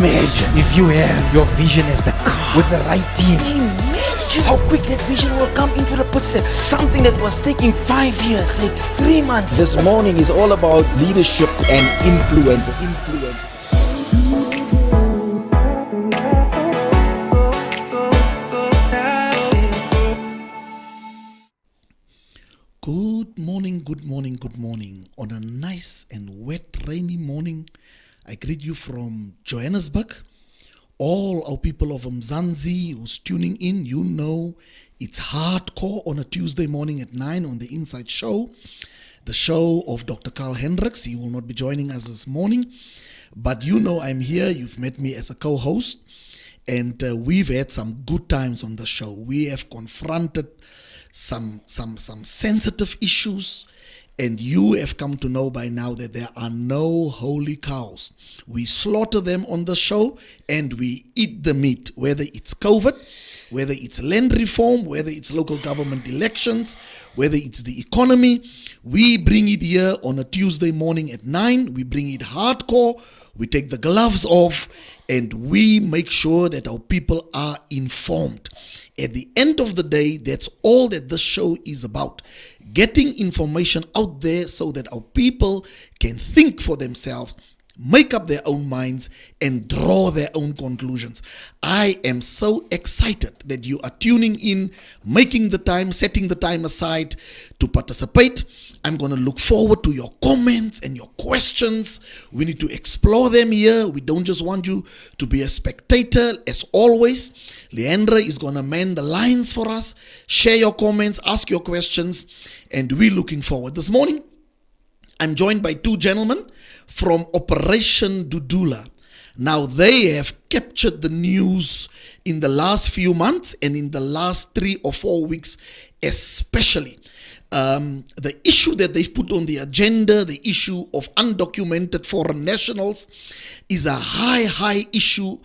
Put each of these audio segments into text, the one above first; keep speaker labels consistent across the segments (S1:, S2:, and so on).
S1: Imagine if you have your vision as the car with the right team. Imagine how quick that vision will come into the footsteps. Something that was taking 5 years takes 3 months.
S2: This morning is all about leadership and influence.
S3: Good morning. On a nice and wet, rainy morning, I greet you from Johannesburg. All our people of Mzansi who's tuning in, you know it's hardcore on a Tuesday morning at 9 on the Inside Show, the show of Dr. Carl Hendricks. He will not be joining us this morning, but you know I'm here. You've met me as a co-host, and we've had some good times on the show. We have confronted some sensitive issues, and you have come to know by now that there are no holy cows. We slaughter them on the show and we eat the meat, whether it's COVID, whether it's land reform, whether it's local government elections, whether it's the economy. We bring it here on a Tuesday morning at 9. We bring it hardcore. We take the gloves off and we make sure that our people are informed. At the end of the day, that's all that this show is about. Getting information out there so that our people can think for themselves, make up their own minds, and draw their own conclusions. I am so excited that you are tuning in, making the time, setting the time aside to participate. I'm going to look forward to your comments and your questions. We need to explore them here. We don't just want you to be a spectator. As always, Leandra is going to man the lines for us. Share your comments, ask your questions, and we're looking forward. This morning, I'm joined by two gentlemen from Operation Dudula. Now, they have captured the news in the last few months and in the last 3 or 4 weeks especially. The issue that they've put on the agenda, the issue of undocumented foreign nationals, is a high issue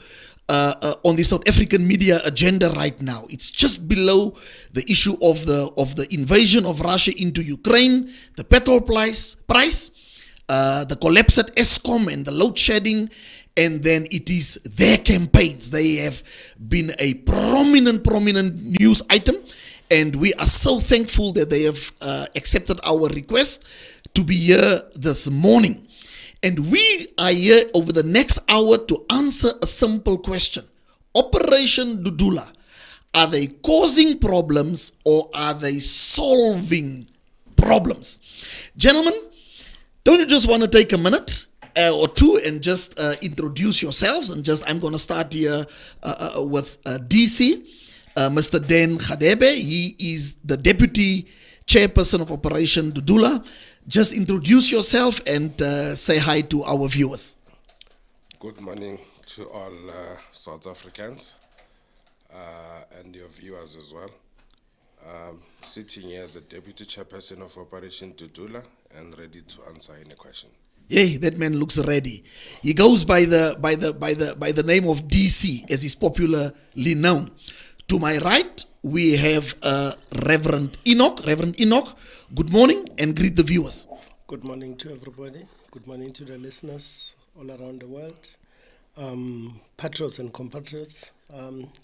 S3: on the South African media agenda right now. It's just below the issue of the invasion of Russia into Ukraine, the petrol price, the collapse at Eskom and the load shedding, and then it is their campaigns. They have been a prominent news item, and we are so thankful that they have accepted our request to be here this morning. And we are here over the next hour to answer a simple question. Operation Dudula, are they causing problems or are they solving problems? Gentlemen, don't you just want to take a minute or two and just introduce yourselves? And I'm going to start here with DC, Mr. Dan Khadebe. He is the Deputy Chairperson of Operation Dudula. Just introduce yourself and say hi to our viewers.
S4: Good morning to all South Africans and your viewers as well. Sitting here as the Deputy Chairperson of Operation Dudula and ready to answer any question.
S3: Yeah, that man looks ready. He goes by the name of DC, as is popularly known. To my right, we have Reverend Enoch. Reverend Enoch, good morning and greet the viewers.
S5: Good morning to everybody. Good morning to the listeners all around the world. Patriots and compatriots,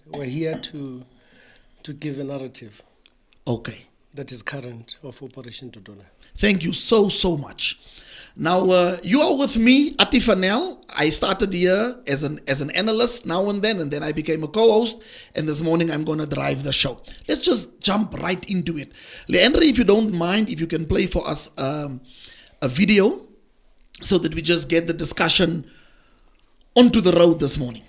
S5: we're here to give a narrative.
S3: Okay.
S5: That is current of Operation Dudula.
S3: Thank you so much. Now, you are with me, Atifanel. I started here as an analyst now and then I became a co-host, and this morning I'm going to drive the show. Let's just jump right into it. Leandra, if you don't mind, if you can play for us a video so that we just get the discussion onto the road this morning.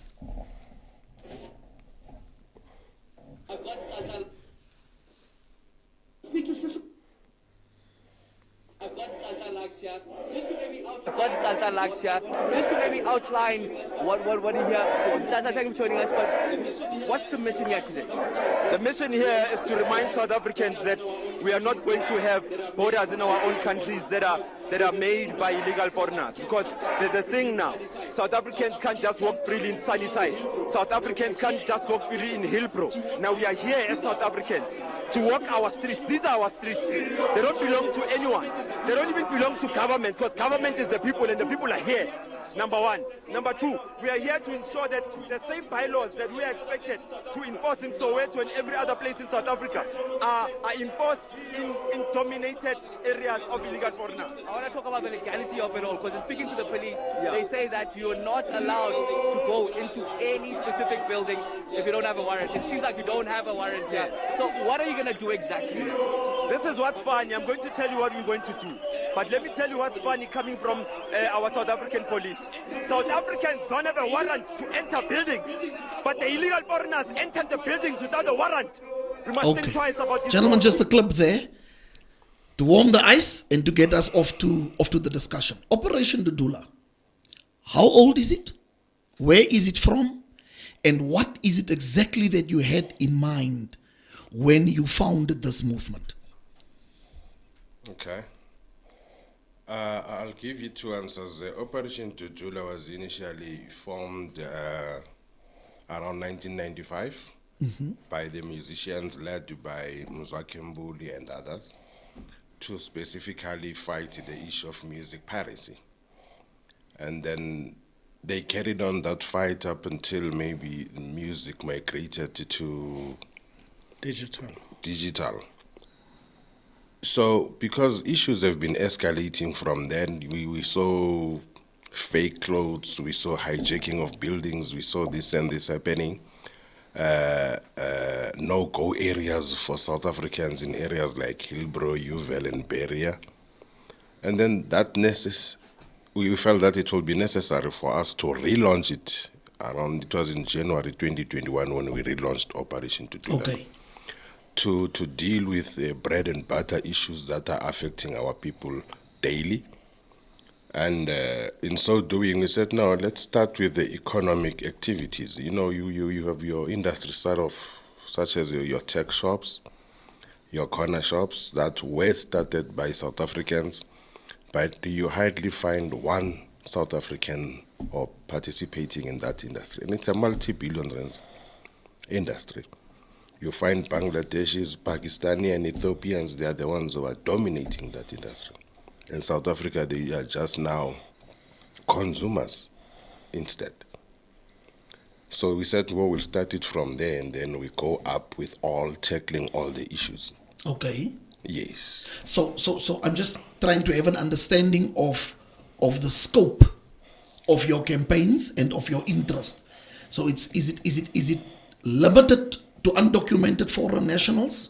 S6: Just to maybe outline what we're here for. Thank you for joining us, but what's the mission here today?
S7: The mission here is to remind South Africans that we are not going to have borders in our own countries that are made by illegal foreigners, because there's a thing now. South Africans can't just walk freely in Sunnyside. South Africans can't just walk freely in Hillbrow. Now we are here as South Africans to walk our streets. These are our streets. They don't belong to anyone. They don't even belong to government, because government is the people and the people are here. number one. Number two, we are here to ensure that the same bylaws that we are expected to enforce in Soweto and every other place in South Africa are enforced in dominated areas of illegal foreigners.
S6: I want to talk about the legality of it all, because in speaking to the police, they say that you're not allowed to go into any specific buildings if you don't have a warrant. It seems like you don't have a warrant here. So what are you going to do exactly?
S7: This is what's funny. I'm going to tell you what we're going to do. But let me tell you what's funny coming from our South African police. South Africans don't have a warrant to enter buildings, but the illegal foreigners entered the buildings without a warrant. We must think twice about this.
S3: Gentlemen, just a clip there to warm the ice and to get us off to the discussion. Operation Dudula. How old is it? Where is it from? And what is it exactly that you had in mind when you founded this movement?
S4: Okay. I'll give you two answers. Operation Dudula was initially formed around 1995 by the musicians led by Mzwakhe Mbuli and others to specifically fight the issue of music piracy. And then they carried on that fight up until maybe music migrated to digital. So, because issues have been escalating from then, we saw fake clothes, we saw hijacking of buildings, we saw this and this happening. No-go areas for South Africans in areas like Hillbrow, Uval, and Beria. And then we felt that it would be necessary for us to relaunch it around, it was in January 2021 when we relaunched Operation Dudula.
S3: Okay.
S4: To deal with bread and butter issues that are affecting our people daily. And in so doing, we said, no, let's start with the economic activities. You know, you have your industry side of, such as your tech shops, your corner shops that were started by South Africans, but you hardly find one South African or participating in that industry. And it's a multi-billion rands industry. You find Bangladeshis, Pakistani, and Ethiopians, they are the ones who are dominating that industry. In South Africa, they are just now consumers instead. So we said, well, we'll start it from there, and then we go up with tackling all the issues.
S3: Okay.
S4: Yes.
S3: So I'm just trying to have an understanding of the scope of your campaigns and of your interest. So is it limited to undocumented foreign nationals,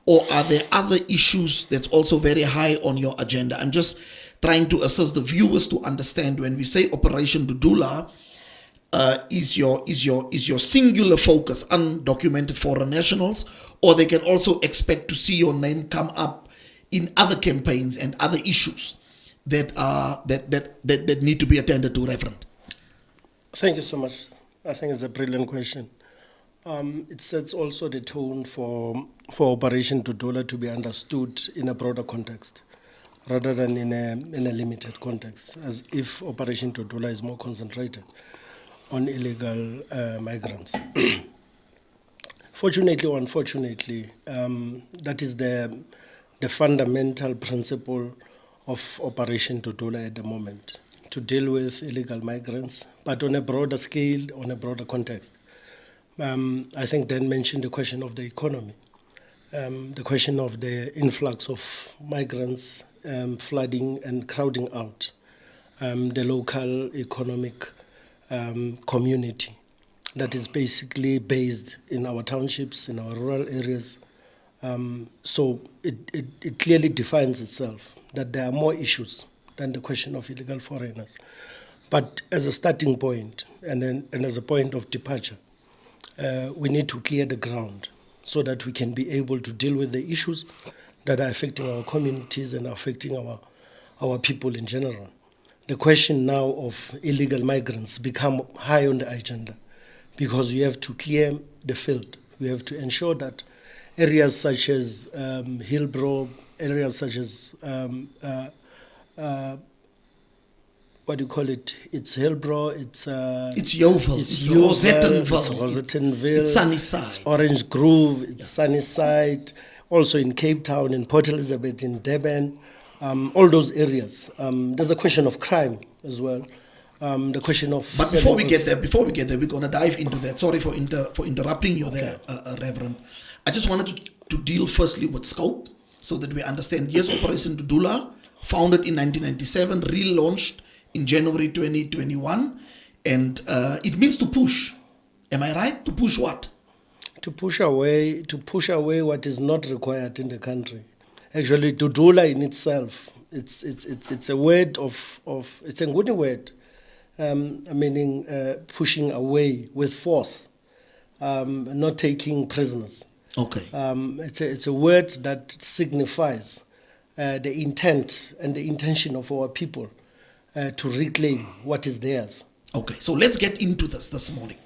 S3: or are there other issues that's also very high on your agenda? I'm just trying to assist the viewers to understand when we say Operation Dudula, is your singular focus undocumented foreign nationals, or they can also expect to see your name come up in other campaigns and other issues that need to be attended to, Reverend?
S5: Thank you so much. I think it's a brilliant question. It sets also the tone for Operation Dudula to be understood in a broader context, rather than in a limited context, as if Operation Dudula is more concentrated on illegal migrants. Fortunately or unfortunately, that is the fundamental principle of Operation Dudula at the moment, to deal with illegal migrants, but on a broader scale, on a broader context. I think Dan mentioned the question of the economy, the question of the influx of migrants flooding and crowding out the local economic community that is basically based in our townships, in our rural areas. So it clearly defines itself that there are more issues than the question of illegal foreigners. But as a starting point and as a point of departure, we need to clear the ground so that we can be able to deal with the issues that are affecting our communities and affecting our people in general. The question now of illegal migrants become high on the agenda because we have to clear the field. We have to ensure that areas such as Hillbrow, areas such as what do you call it? It's Hillbrow, it's
S3: Yeovil, it's
S5: Rosettenville,
S3: it's Sunnyside,
S5: it's Orange Grove, it's Sunnyside, also in Cape Town, in Port Elizabeth, in Durban, all those areas. There's a question of crime as well. The question of...
S3: But before we get there, we're going to dive into that. Sorry for interrupting you there, Reverend. I just wanted to deal firstly with scope so that we understand. Yes, Operation Dudula, founded in 1997, relaunched in January 2021, and it means to push. Am I right? To push what?
S5: To push away what is not required in the country. Actually, Dudula in itself, it's a word it's a good word, meaning pushing away with force, not taking prisoners.
S3: Okay.
S5: It's a word that signifies the intent and the intention of our people to reclaim what is theirs.
S3: Okay, so let's get into this morning.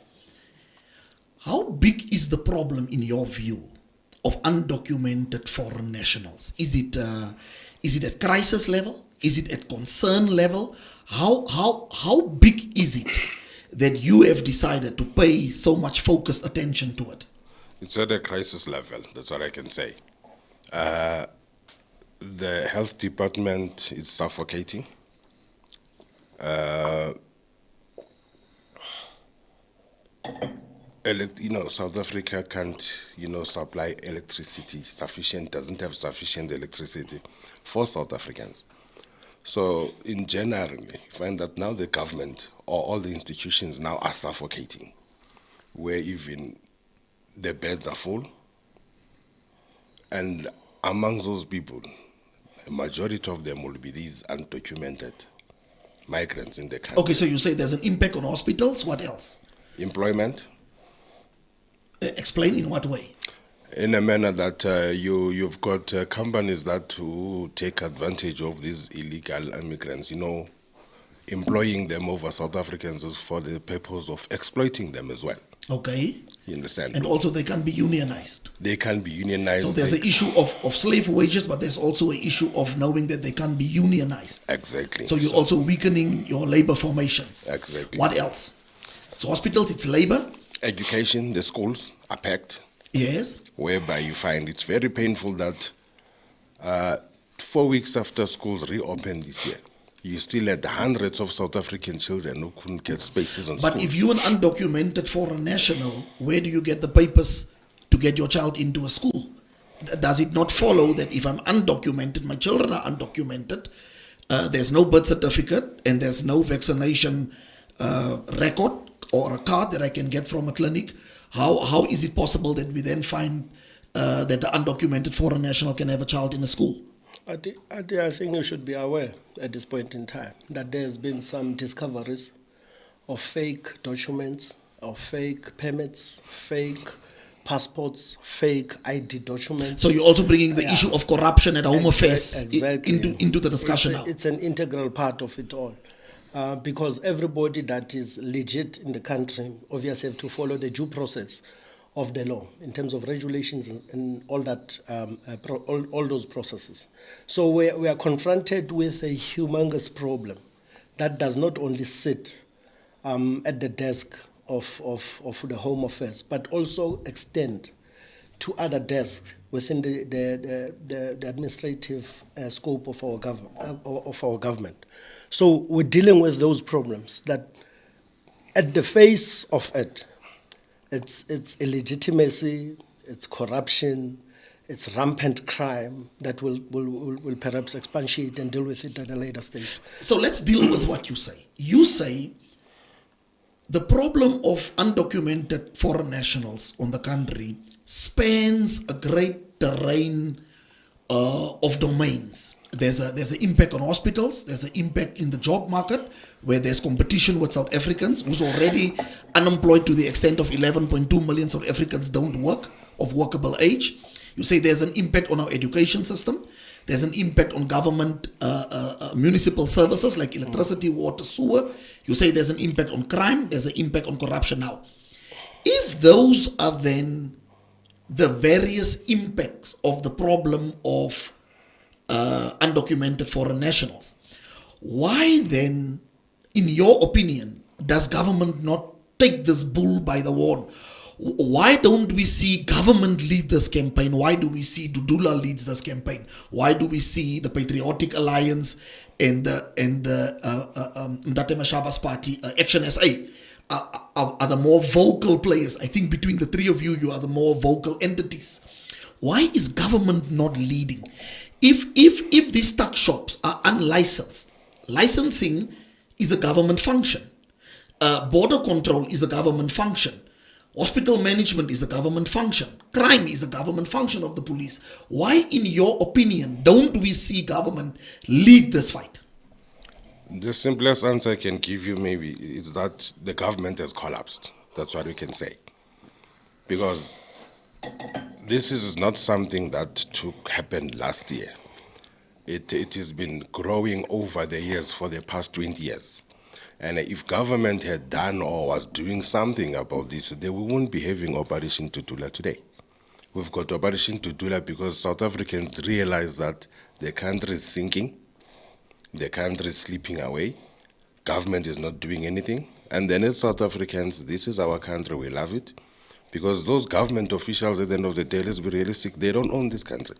S3: How big is the problem in your view of undocumented foreign nationals? Is it at crisis level? Is it at concern level? How big is it that you have decided to pay so much focused attention to it?
S4: It's at a crisis level, that's what I can say. The health department is suffocating. South Africa can't, supply electricity doesn't have sufficient electricity for South Africans. So in general, you find that now the government or all the institutions now are suffocating, where even the beds are full. And among those people, a majority of them will be these undocumented migrants in the country.
S3: Okay, so you say there's an impact on hospitals. What else?
S4: Employment.
S3: Explain in what way?
S4: In a manner that you've got companies that who take advantage of these illegal immigrants, employing them over South Africans for the purpose of exploiting them as well.
S3: Okay.
S4: You understand?
S3: And also they can be unionized.
S4: They can be unionized.
S3: So there's the issue of slave wages, but there's also an issue of knowing that they can be unionized.
S4: Exactly.
S3: So you're also weakening your labor formations.
S4: Exactly.
S3: What else? So hospitals, it's labor.
S4: Education, the schools are packed.
S3: Yes.
S4: Whereby you find it's very painful that 4 weeks after schools reopened this year, you still had hundreds of South African children who couldn't get spaces on
S3: But
S4: schools.
S3: if you're an undocumented foreign national, where do you get the papers to get your child into a school? Does it not follow that if I'm undocumented, my children are undocumented, there's no birth certificate and there's no vaccination record or a card that I can get from a clinic, how is it possible that we then find that the undocumented foreign national can have a child in a school?
S5: I think you should be aware at this point in time that there's been some discoveries of fake documents, of fake permits, fake passports, fake ID documents.
S3: So you're also bringing the issue of corruption at Home Affairs into the discussion now.
S5: It's an integral part of it all. Because everybody that is legit in the country obviously have to follow the due process of the law in terms of regulations and all that, all those processes. So we are confronted with a humongous problem that does not only sit at the desk of the Home Affairs, but also extend to other desks within the administrative scope of our government. So we're dealing with those problems that, at the face of it, it's illegitimacy, it's corruption, it's rampant crime that will perhaps expatiate and deal with it at a later stage.
S3: So let's deal with what you say. You say the problem of undocumented foreign nationals on the country spans a great terrain of domains. There's an impact on hospitals, there's an impact in the job market where there's competition with South Africans who's already unemployed to the extent of 11.2 million South Africans don't work of workable age. You say there's an impact on our education system, there's an impact on government municipal services like electricity, water, sewer. You say there's an impact on crime, there's an impact on corruption now. If those are then the various impacts of the problem of undocumented foreign nationals, why then, in your opinion, does government not take this bull by the horn? Why don't we see government lead this campaign? Why do we see Dudula leads this campaign? Why do we see the Patriotic Alliance and the Ndate Mashaba's party, Action SA, are the more vocal players? I think between the three of you, you are the more vocal entities. Why is government not leading? If these tuck shops are unlicensed, licensing is a government function. Border control is a government function. Hospital management is a government function. Crime is a government function of the police. Why, in your opinion, don't we see government lead this fight?
S4: The simplest answer I can give you maybe is that the government has collapsed. That's what we can say. Because this is not something that happened last year. It has been growing over the years for the past 20 years. And if government had done or was doing something about this, then we wouldn't be having Operation Dudula today. We've got Operation Dudula because South Africans realize that the country is sinking, the country is slipping away, government is not doing anything. And then as South Africans, this is our country, we love it. Because those government officials at the end of the day, let's be realistic, they don't own this country.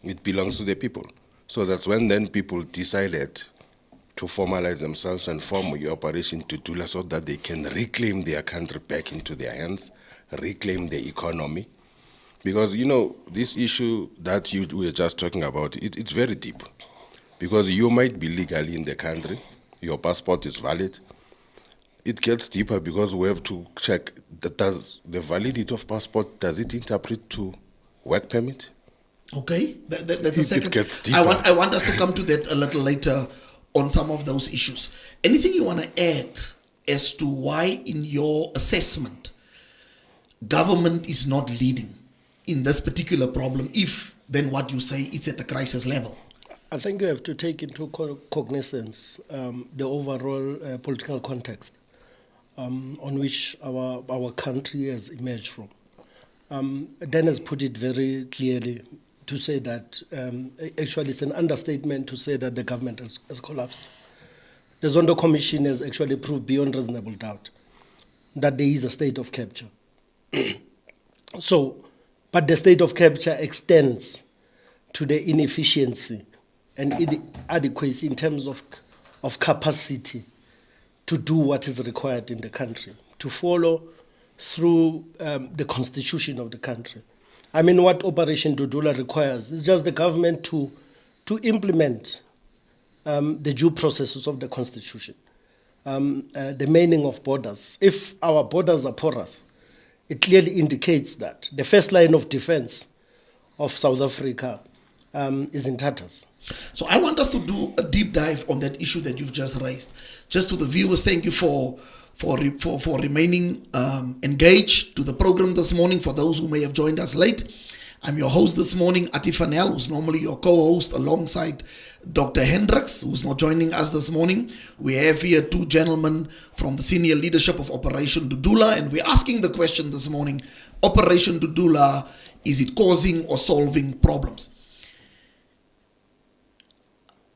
S4: It belongs to the people. So that's when then people decided to formalize themselves and form the Operation Dudula so that they can reclaim their country back into their hands, reclaim the economy. Because, you know, this issue that we were just talking about, it's very deep. Because you might be legally in the country, your passport is valid. It gets deeper because we have to check, does the validity of passport, does it interpret to work permit?
S3: Okay, that's a second.
S4: It gets deeper.
S3: I want us to come to that a little later on some of those issues. Anything you want to add as to why, in your assessment, government is not leading in this particular problem, if then what you say it's at a crisis level?
S5: I think you have to take into cognizance the overall political context on which our country has emerged from. Dan has put it very clearly to say that actually it's an understatement to say that the government has collapsed. The Zondo Commission has actually proved beyond reasonable doubt that there is a state of capture. But the state of capture extends to the inefficiency and inadequacy in terms of capacity to do what is required in the country, to follow through the constitution of the country. I mean, what Operation Dudula requires is just the government to implement the due processes of the constitution, the meaning of borders. If our borders are porous, it clearly indicates that the first line of defense of South Africa is in tatters.
S3: So I want us to do a deep dive on that issue that you've just raised. Just to the viewers, thank you for remaining engaged to the program this morning. For those who may have joined us late, I'm your host this morning, Atifanel, who's normally your co-host alongside Dr. Hendricks, who's not joining us this morning. We have here two gentlemen from the senior leadership of Operation Dudula, and we're asking the question this morning, Operation Dudula, is it causing or solving problems?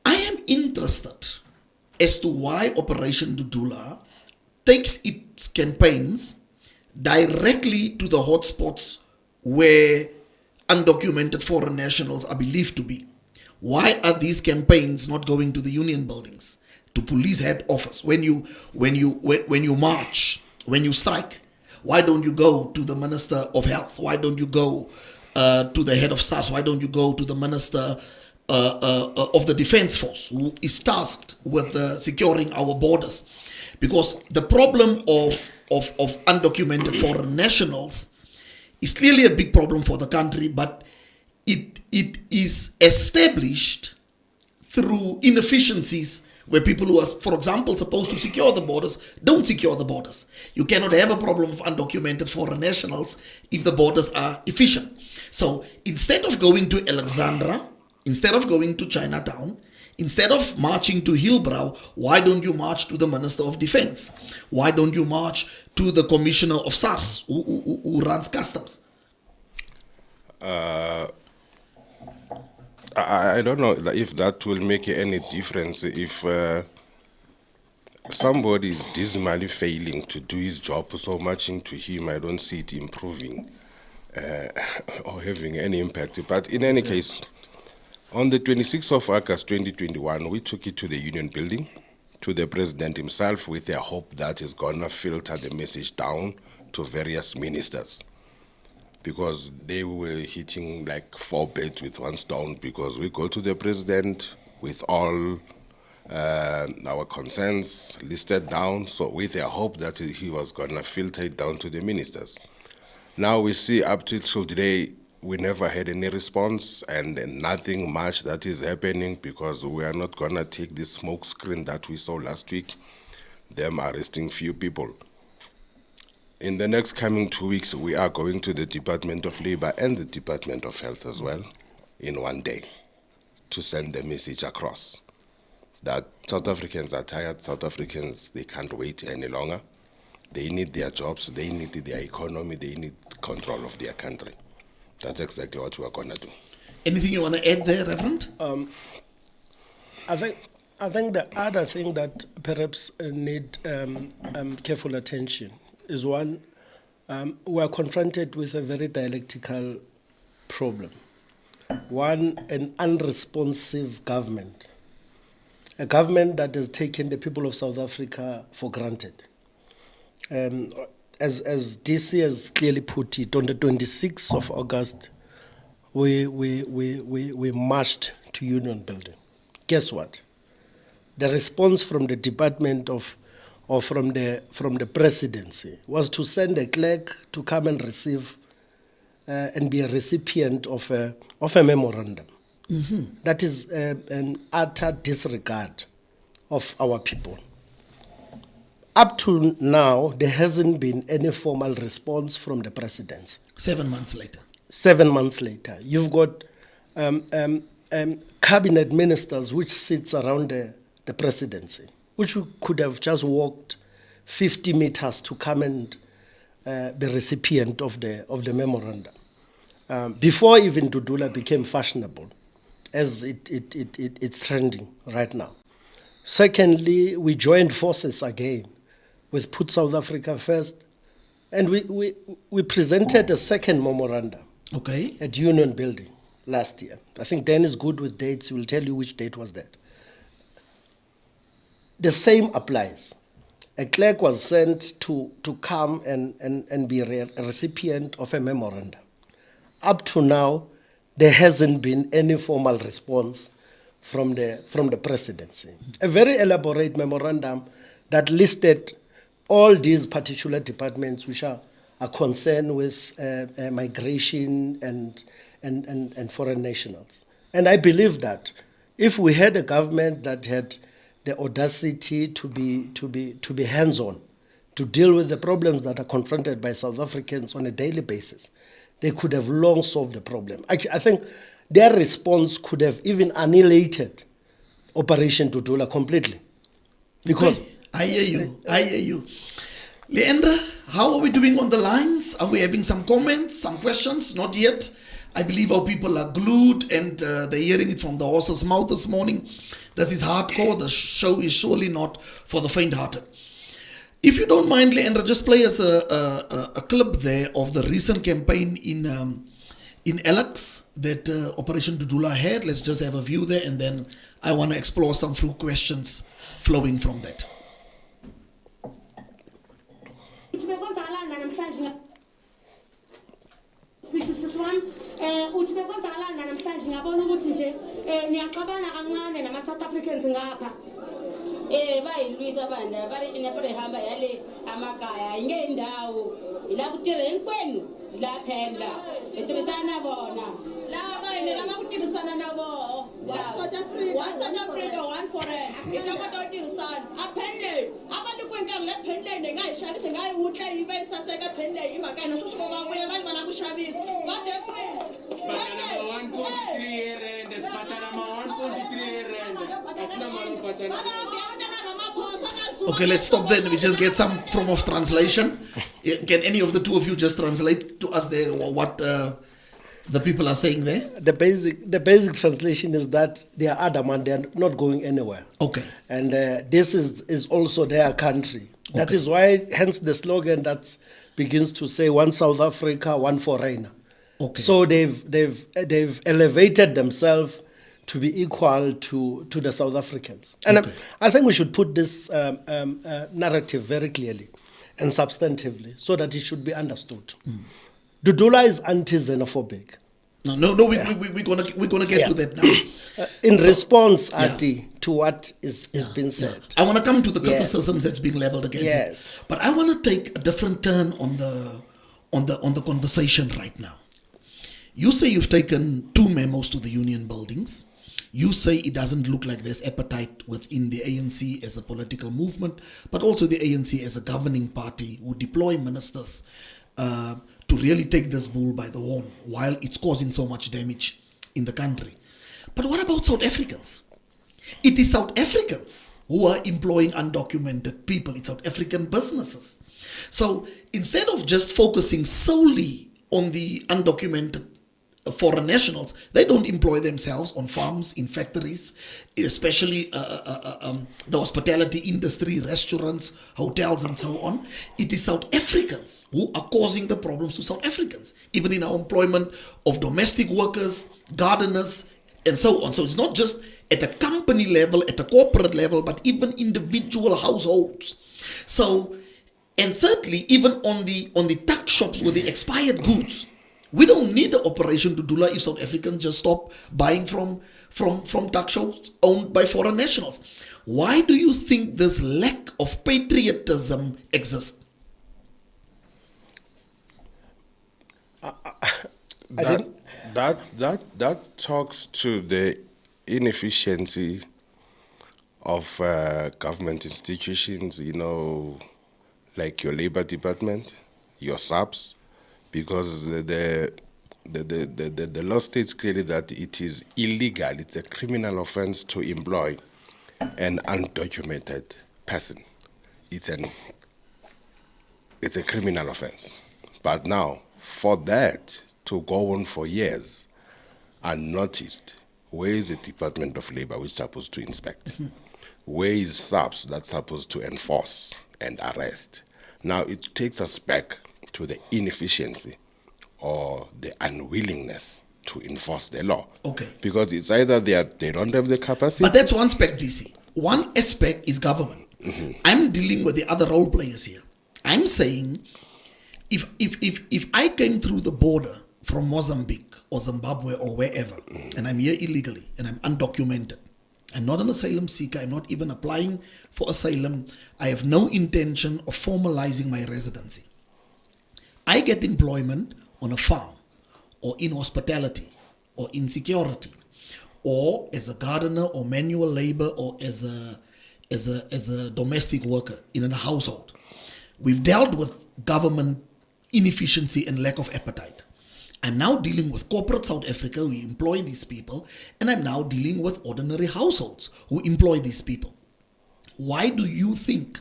S3: I am interested as to why Operation Dudula takes its campaigns directly to the hotspots where undocumented foreign nationals are believed to be. Why are these campaigns not going to the union buildings, to police head office? When you march, when you strike, why don't you go to the Minister of Health? Why don't you go to the head of SARS? Why don't you go to the Minister of the Defense Force, who is tasked with securing our borders? Because the problem of undocumented foreign nationals is clearly a big problem for the country, but it is established through inefficiencies where people who are, for example, supposed to secure the borders don't secure the borders. You cannot have a problem of undocumented foreign nationals if the borders are efficient. So instead of going to Alexandra, instead of going to Chinatown, instead of marching to Hillbrow, why don't you march to the Minister of Defense? Why don't you march to the Commissioner of SARS, who runs customs?
S4: I don't know if that will make any difference if somebody is dismally failing to do his job, so much into him, I don't see it improving or having any impact. But in any case, on the 26th of August 2021, we took it to the Union Building, to the President himself, with the hope that he's gonna filter the message down to various ministers, because they were hitting like 4 birds with 1 stone, because we go to the President with all our concerns listed down, so with the hope that he was gonna filter it down to the ministers. Now we see up till today, we never had any response, and nothing much that is happening, because we are not gonna take this smoke screen that we saw last week, them arresting few people. In the next coming 2 weeks, we are going to the Department of Labor and the Department of Health as well in 1 day to send the message across that South Africans are tired, South Africans, they can't wait any longer. They need their jobs, they need their economy, they need control of their country. That's exactly what we are going to do.
S3: Anything you want to add there, Reverend?
S5: I think the other thing that perhaps need careful attention is one, we are confronted with a very dialectical problem. One, an unresponsive government. A government that has taken the people of South Africa for granted. As DC has clearly put it, on the 26th of August, we marched to Union Building. Guess what? The response from the department or from the presidency was to send a clerk to come and receive and be a recipient of a memorandum. Mm-hmm. That is an utter disregard of our people. Up to now, there hasn't been any formal response from the presidency.
S3: 7 months later.
S5: 7 months later. You've got cabinet ministers which sits around the presidency, which could have just walked 50 meters to come and be recipient of the memorandum. Before even Dudula became fashionable, as it's trending right now. Secondly, we joined forces again with Put South Africa First, and we presented a second memorandum at Union Building last year. I think Dan is good with dates. He will tell you which date was that. The same applies. A clerk was sent to come and be a recipient of a memorandum. Up to now, there hasn't been any formal response from the presidency. A very elaborate memorandum that listed all these particular departments which are concerned with migration and foreign nationals. And I believe that if we had a government that had the audacity to be hands-on, to deal with the problems that are confronted by South Africans on a daily basis, they could have long solved the problem. I think their response could have even annihilated Operation Dudula completely. Because
S3: I hear you. Leandra, how are we doing on the lines? Are we having some comments, some questions? Not yet. I believe our people are glued and they're hearing it from the horse's mouth this morning. This is hardcore. The show is surely not for the faint-hearted. If you don't mind, Leandra, just play us a clip there of the recent campaign in Alex that Operation Dudula had. Let's just have a view there, and then I want to explore some few questions flowing from that.
S8: bayilwisa banda barihamba yale amakaya ingendawo ila kutirheni kwenu la phela etirisana bona la bayine lama kutirisana na vo one South Africa one foreign itama totirisana aphele abantu kwenkazi le phendle ngayishabisa ngayihutla yibe isaseka phendle imakana sosho babuya abantu bana kushabisa bade kwenu batana 1.3 rand batana 1.3 rand asina malu batana.
S3: Okay, let's stop there. We just get some form of translation. Can any of the two of you just translate to us there what The people are saying there?
S5: The basic translation is that they are adamant, they are not going anywhere.
S3: Okay.
S5: And this is also their country. That
S3: Okay.
S5: is why, hence the slogan that begins to say, one South Africa, one foreigner.
S3: Okay.
S5: So they've elevated themselves to be equal to the South Africans. And
S3: Okay.
S5: I think we should put this narrative very clearly and substantively so that it should be understood. Dudula is anti-xenophobic.
S3: No, we're gonna get to that now.
S5: In
S3: So-
S5: response,
S3: Yeah.
S5: Ati, to what is being said.
S3: I want to come to the
S5: Yes.
S3: criticisms that's being leveled against
S5: Yes.
S3: it. But I want to take a different turn on the conversation right now. You say you've taken 2 memos to the union buildings. You say it doesn't look like there's appetite within the ANC as a political movement, but also the ANC as a governing party who deploy ministers to really take this bull by the horn while it's causing so much damage in the country. But what about South Africans? It is South Africans who are employing undocumented people. It's South African businesses. So instead of just focusing solely on the undocumented foreign nationals, they don't employ themselves on farms, in factories, especially the hospitality industry, restaurants, hotels, and so on. It is South Africans who are causing the problems to South Africans, even in our employment of domestic workers, gardeners, and so on. So it's not just at a company level, at a corporate level, but even individual households. So, and thirdly, even on the tuck shops with the expired goods, we don't need the operation to Dudula if South Africans just stop buying from tuck shops owned by foreign nationals. Why do you think this lack of patriotism exists?
S4: That talks to the inefficiency of government institutions, like your labor department, your SAPs, because the law states clearly that it is illegal, it's a criminal offense to employ an undocumented person. It's a criminal offense. But now, for that to go on for years unnoticed, where is the Department of Labor which is supposed to inspect? Where is SAPS that's supposed to enforce and arrest? Now it takes us back to the inefficiency or the unwillingness to enforce the law.
S3: Okay.
S4: Because it's either they don't have the capacity.
S3: But that's one aspect, DC. One aspect is government. I'm dealing with the other role players here. I'm saying if I came through the border from Mozambique or Zimbabwe or wherever, and I'm here illegally and I'm undocumented, I'm not an asylum seeker, I'm not even applying for asylum, I have no intention of formalizing my residency. I get employment on a farm or in hospitality or in security or as a gardener or manual labor or as a domestic worker in a household. We've dealt with government inefficiency and lack of appetite. I'm now dealing with corporate South Africa who employ these people, and I'm now dealing with ordinary households who employ these people. Why do you think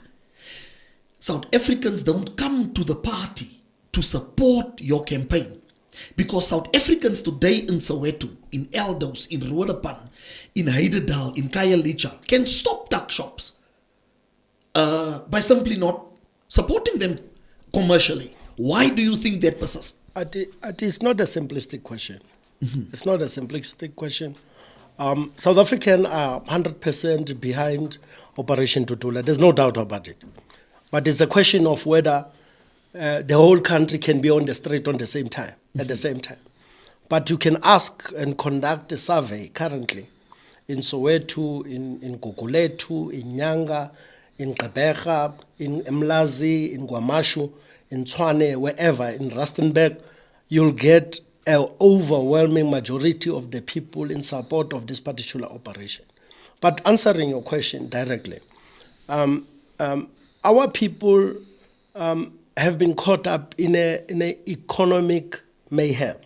S3: South Africans don't come to the party to support your campaign? Because South Africans today in Soweto, in Eldos, in Roodepan, in Heidedal, in Khayelitsha can stop tuck shops by simply not supporting them commercially. Why do you think that persists?
S5: It's not a simplistic question. It's not a simplistic question. South Africans are 100% behind Operation Dudula. There's no doubt about it. But it's a question of whether the whole country can be on the street on the same time, at the same time. But you can ask and conduct a survey currently in Soweto, in Gugulethu, in Nyanga, in Gqeberha, in Mlazi, in Guamashu, in Tshwane, wherever, in Rustenburg, you'll get an overwhelming majority of the people in support of this particular operation. But answering your question directly, our people have been caught up in an economic mayhem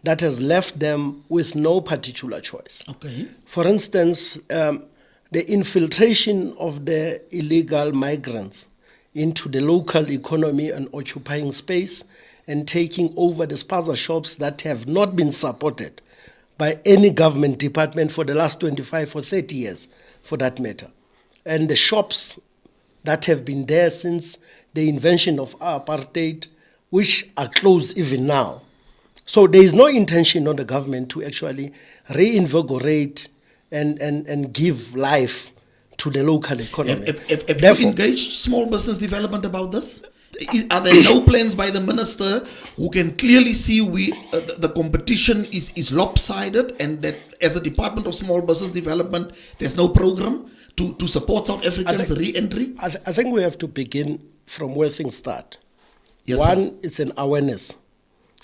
S5: that has left them with no particular choice.
S3: Okay.
S5: For instance, the infiltration of the illegal migrants into the local economy and occupying space and taking over the spaza shops that have not been supported by any government department for the last 25 or 30 years, for that matter. And the shops that have been there since the invention of apartheid, which are closed even now. So there is no intention on the government to actually reinvigorate and give life to the local economy.
S3: Have you engaged small business development about this? Are there no plans by the minister who can clearly see the competition is lopsided, and that as a Department of Small Business Development, there's no program to support South Africans' re-entry?
S5: I think we have to begin from where things start.
S3: Yes,
S5: One,
S3: sir.
S5: it's an awareness,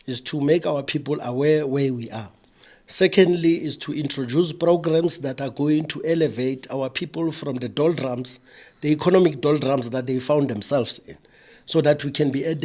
S5: is to make our people aware where we are. Secondly, is to introduce programs that are going to elevate our people from the doldrums, the economic doldrums that they found themselves in, so that they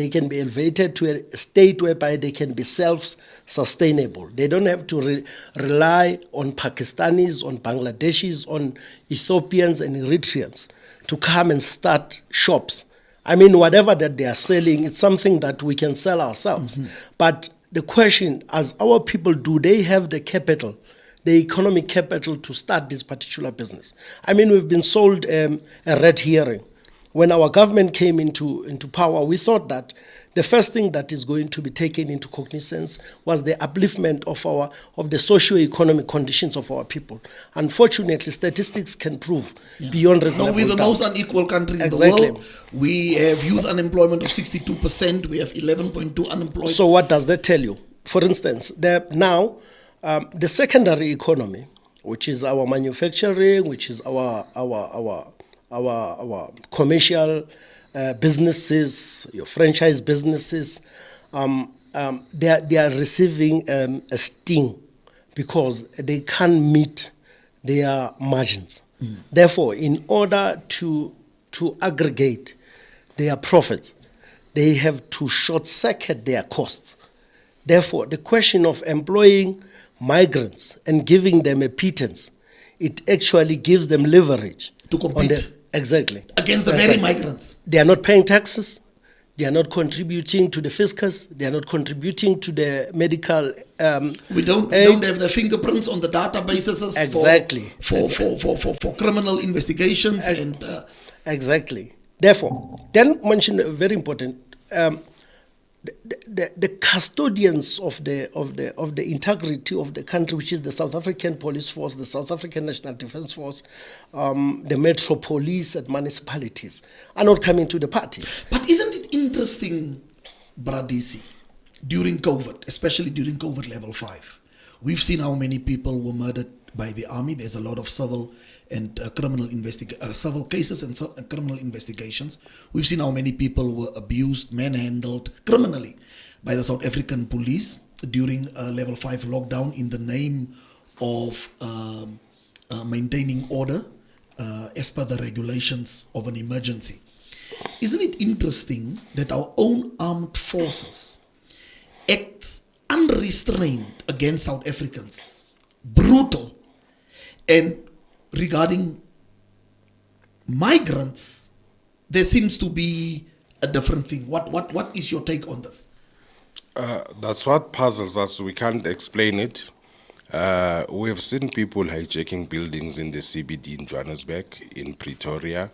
S5: can be elevated to a state whereby they can be self-sustainable. They don't have to rely on Pakistanis, on Bangladeshis, on Ethiopians and Eritreans to come and start shops. I mean, whatever that they are selling, it's something that we can sell ourselves. But the question, as our people, do they have the capital, the economic capital to start this particular business? I mean, we've been sold a red herring. When our government came into power, we thought that the first thing that is going to be taken into cognizance was the upliftment of the socio-economic conditions of our people. Unfortunately, statistics can prove beyond reasonable
S3: No, we're the
S5: doubt.
S3: most unequal country in the
S5: Exactly.
S3: world. We have youth unemployment of 62%. We have 11.2 unemployed.
S5: So what does that tell you? For instance, the secondary economy, which is our manufacturing, which is our commercial businesses, your franchise businesses, they are receiving a sting because they can't meet their margins. Therefore, in order to aggregate their profits, they have to short-circuit their costs. Therefore, the question of employing migrants and giving them a pittance, it actually gives them leverage
S3: to compete.
S5: Exactly.
S3: Against the very migrants.
S5: They are not paying taxes. They are not contributing to the fiscus. They are not contributing to the medical.
S3: We don't have the fingerprints on the databases
S5: Exactly.
S3: for criminal investigations
S5: Exactly. Therefore, then mention very important. The custodians of the integrity of the country, which is the South African Police Force, the South African National Defence Force, the Metro Police and municipalities, are not coming to the party.
S3: But isn't it interesting, Bradisi, during COVID, especially during COVID level 5, we've seen how many people were murdered by the army. There's a lot of civil and civil cases and criminal investigations. We've seen how many people were abused, manhandled criminally by the South African police during level 5 lockdown in the name of maintaining order as per the regulations of an emergency. Isn't it interesting that our own armed forces act unrestrained against South Africans, brutal, and regarding migrants, there seems to be a different thing. What is your take on this?
S4: That's what puzzles us. We can't explain it. We've seen people hijacking buildings in the CBD in Johannesburg, in Pretoria,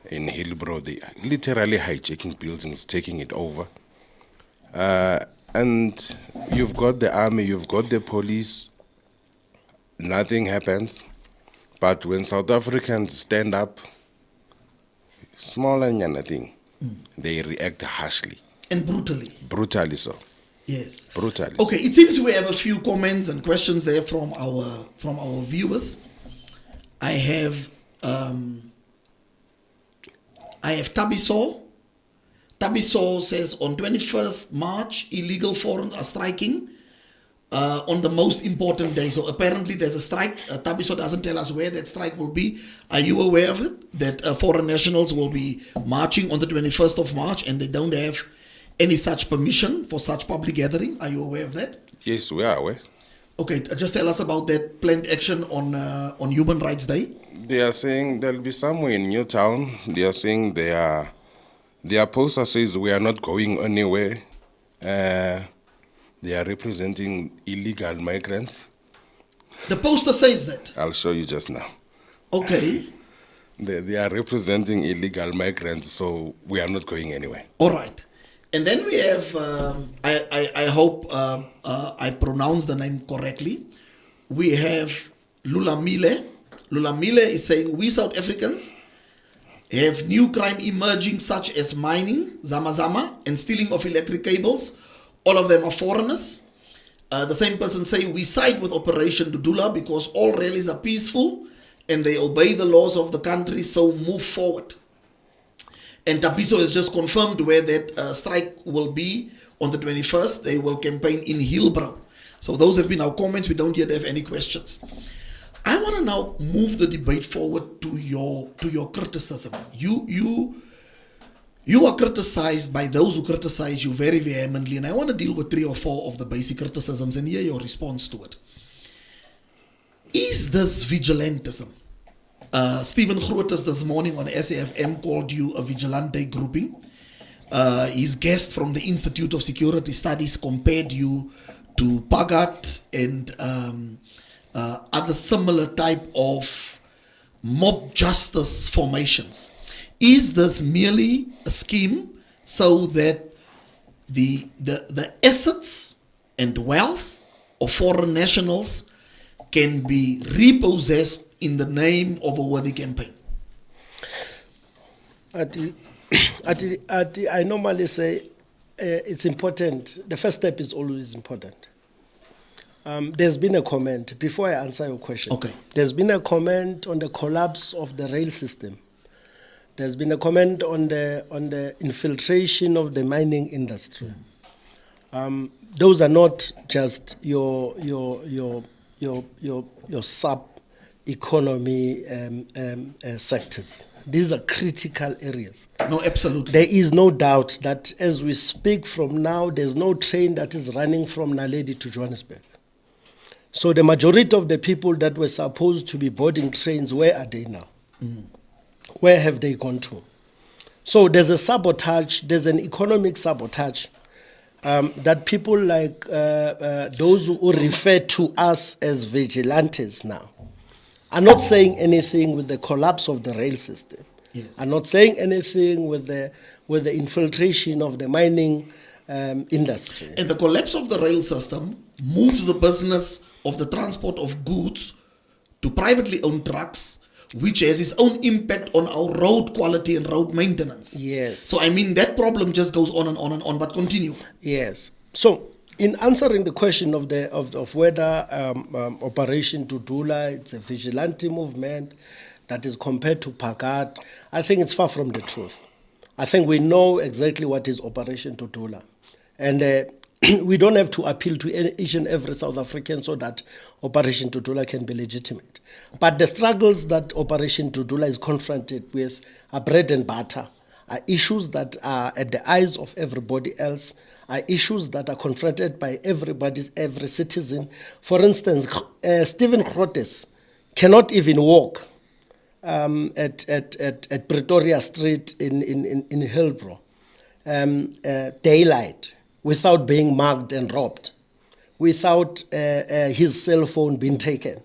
S4: in Hillbrow. They are literally hijacking buildings, taking it over. And you've got the army, you've got the police. Nothing happens. But when South Africans stand up, small and nothing, they react harshly.
S3: And brutally.
S4: Brutally so.
S3: Yes.
S4: Brutally.
S3: Okay, it seems we have a few comments and questions there from our viewers. I have Tabiso. Tabiso says on 21st March, illegal foreigners are striking on the most important day. So apparently there's a strike. Tabiso doesn't tell us where that strike will be. Are you aware of it? That foreign nationals will be marching on the 21st of March and they don't have any such permission for such public gathering? Are you aware of that?
S4: Yes, we are aware.
S3: Okay, just tell us about that planned action on Human Rights Day.
S4: They are saying there'll be somewhere in Newtown. They are saying their poster says we are not going anywhere. They are representing illegal migrants.
S3: The poster says that.
S4: I'll show you just now.
S3: Okay.
S4: They are representing illegal migrants, so we are not going anywhere.
S3: All right. And then we have, I hope I pronounce the name correctly. We have Lulamile. Lulamile is saying, we South Africans have new crime emerging such as mining, zama, and stealing of electric cables. All of them are foreigners. The same person say, we side with Operation Dudula because all rallies are peaceful and they obey the laws of the country, so move forward. And Tapiso has just confirmed where that strike will be on the 21st. They will campaign in Hillbrow. So those have been our comments. We don't yet have any questions. I want to now move the debate forward to your criticism. You are criticized by those who criticize you very vehemently, and I want to deal with 3 or 4 of the basic criticisms and hear your response to it. Is this vigilantism? Stephen Groothuis this morning on SAFM called you a vigilante grouping. His guest from the Institute of Security Studies compared you to Pagat and other similar type of mob justice formations. Is this merely a scheme so that the assets and wealth of foreign nationals can be repossessed in the name of a worthy campaign?
S5: I normally say it's important. The first step is always important. There's been a comment, before I answer your question.
S3: Okay.
S5: There's been a comment on the collapse of the rail system. There's been a comment on the infiltration of the mining industry. Those are not just your sub-economy sectors. These are critical areas.
S3: No, absolutely.
S5: There is no doubt that as we speak from now, there's no train that is running from Naledi to Johannesburg. So the majority of the people that were supposed to be boarding trains, where are they now? Where have they gone to? So there's a sabotage, there's an economic sabotage that people like those who refer to us as vigilantes now are not saying anything with the collapse of the rail system.
S3: Yes.
S5: Are not saying anything with the infiltration of the mining industry.
S3: And the collapse of the rail system moves the business of the transport of goods to privately owned trucks, which has its own impact on our road quality and road maintenance.
S5: Yes.
S3: So, I mean, that problem just goes on and on and on, but continue.
S5: Yes. So, in answering the question of whether Operation Dudula, it's a vigilante movement that is compared to Pagat, I think it's far from the truth. I think we know exactly what is Operation Dudula. And we don't have to appeal to each and every South African so that Operation Dudula can be legitimate. But the struggles that Operation Dudula is confronted with are bread and butter, are issues that are at the eyes of everybody else, are issues that are confronted by every citizen. For instance, Stephen Groothuis cannot even walk at Pretoria Street in Hillbrow, daylight, without being mugged and robbed, without his cell phone being taken.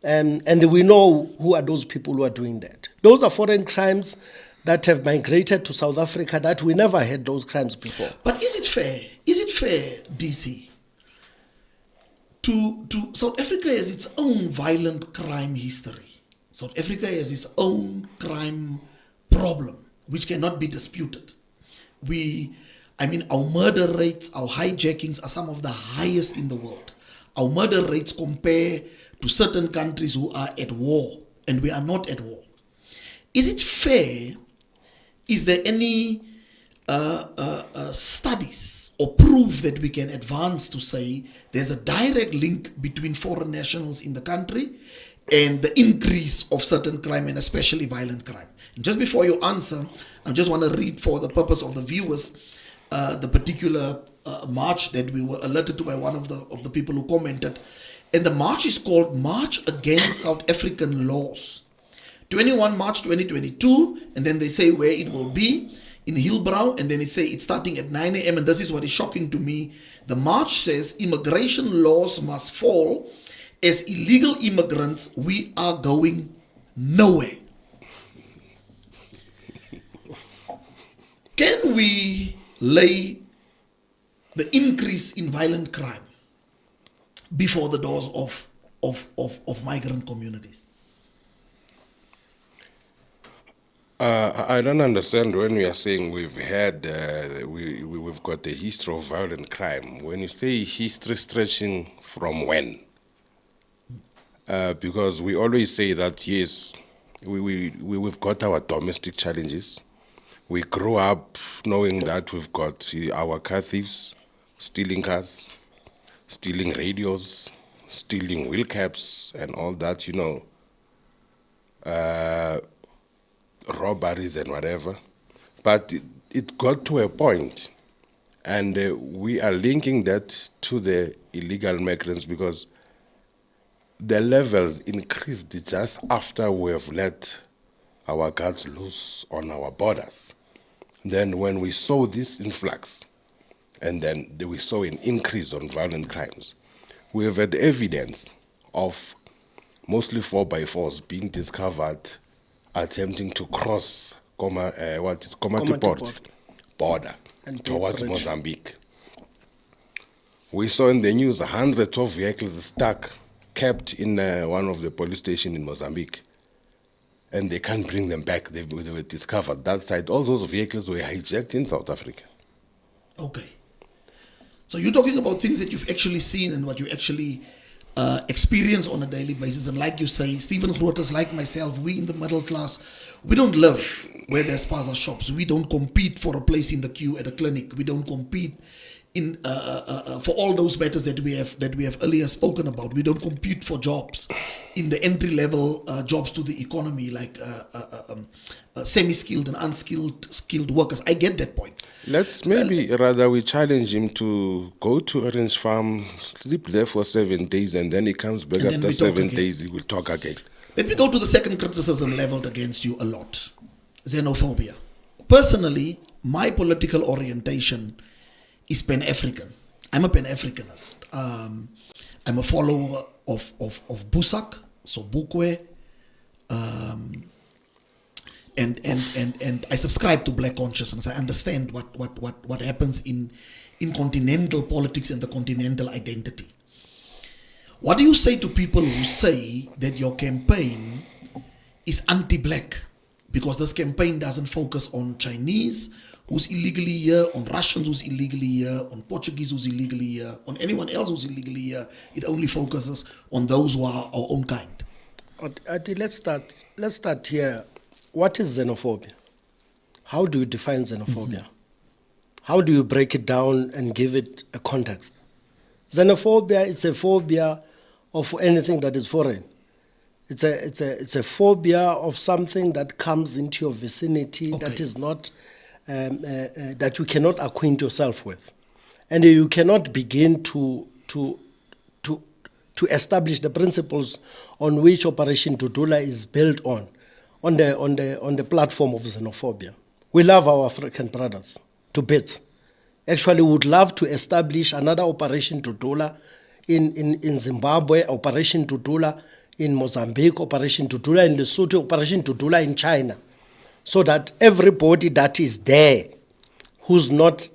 S5: And we know who are those people who are doing that. Those are foreign crimes that have migrated to South Africa that we never had those crimes before.
S3: But is it fair, DC, to South Africa has its own violent crime history. South Africa has its own crime problem, which cannot be disputed. Our murder rates, our hijackings are some of the highest in the world. Our murder rates compare to certain countries who are at war, and we are not at war. Is it fair? Is there any studies or proof that we can advance to say there's a direct link between foreign nationals in the country and the increase of certain crime, and especially violent crime? And just before you answer, I just want to read for the purpose of the viewers the particular march that we were alerted to by one of the people who commented. And the march is called March Against South African Laws. 21 March 2022, and then they say where it will be. in Hillbrow, and then it's starting at 9 a.m. And this is what is shocking to me. The march says immigration laws must fall. As illegal immigrants, we are going nowhere. Can we lay the increase in violent crime before the doors of migrant communities?
S4: I don't understand when we are saying we've had, we've got a history of violent crime. When you say history stretching from when? Because we always say that, yes, we've got our domestic challenges. We grew up knowing that we've got our car thieves stealing cars, stealing radios, stealing wheel caps and all that, robberies and whatever. But it got to a point, and we are linking that to the illegal migrants because the levels increased just after we have let our guards loose on our borders. Then when we saw this influx, and then we saw an increase on violent crimes, we have had evidence of mostly 4x4s being discovered attempting to cross Komati border and towards Mozambique. We saw in the news hundreds of vehicles stuck, kept in one of the police stations in Mozambique, and they can't bring them back. They were discovered that side. All those vehicles were hijacked in South Africa.
S3: Okay. So you're talking about things that you've actually seen and what you actually experience on a daily basis. And like you say, Stephen Groters, like myself, we in the middle class, we don't live where there's spaza shops. We don't compete for a place in the queue at a clinic. We don't compete in for all those matters that we have earlier spoken about. We don't compete for jobs in the entry level jobs to the economy, like semi-skilled and skilled workers. I get that point.
S4: Let's rather we challenge him to go to Orange Farm, sleep there for 7 days, and then he comes back after 7 days. He will talk again.
S3: Let me go to the second criticism leveled against you a lot: xenophobia. Personally, my political orientation is Pan-African. I'm a Pan-Africanist. I'm a follower of Busak, so Bukwe, and I subscribe to black consciousness. I understand what happens in continental politics and the continental identity. What do you say to people who say that your campaign is anti-black? Because this campaign doesn't focus on Chinese who's illegally here, on Russians who's illegally here, on Portuguese who's illegally here, on anyone else who's illegally here. It only focuses on those who are our own kind.
S5: Ati, let's start here. What is xenophobia? How do you define xenophobia? How do you break it down and give it a context? Xenophobia is a phobia of anything that is foreign. It's a phobia of something that comes into your vicinity that is not that you cannot acquaint yourself with, and you cannot begin to establish the principles on which Operation Dudula is built on the platform of xenophobia. We love our African brothers to bits. Actually, we would love to establish another Operation Dudula in Zimbabwe, Operation Dudula in Mozambique, Operation Dudula in Lesotho, Operation Dudula in China, so that everybody that is there who's not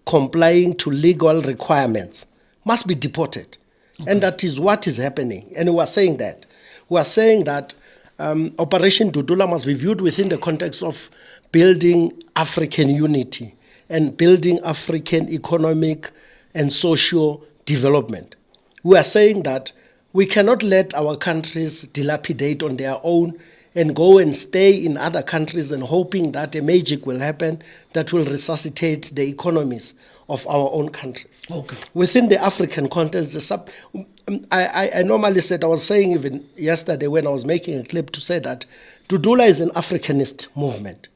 S5: complying to legal requirements must be deported. Okay. And that is what is happening. And we are saying that. We are saying that Operation Dudula must be viewed within the context of building African unity and building African economic and social development. We are saying that we cannot let our countries dilapidate on their own and go and stay in other countries and hoping that a magic will happen that will resuscitate the economies of our own countries.
S3: Okay.
S5: Within the African context, I normally said, I was saying even yesterday when I was making a clip to say that Dudula is an Africanist movement.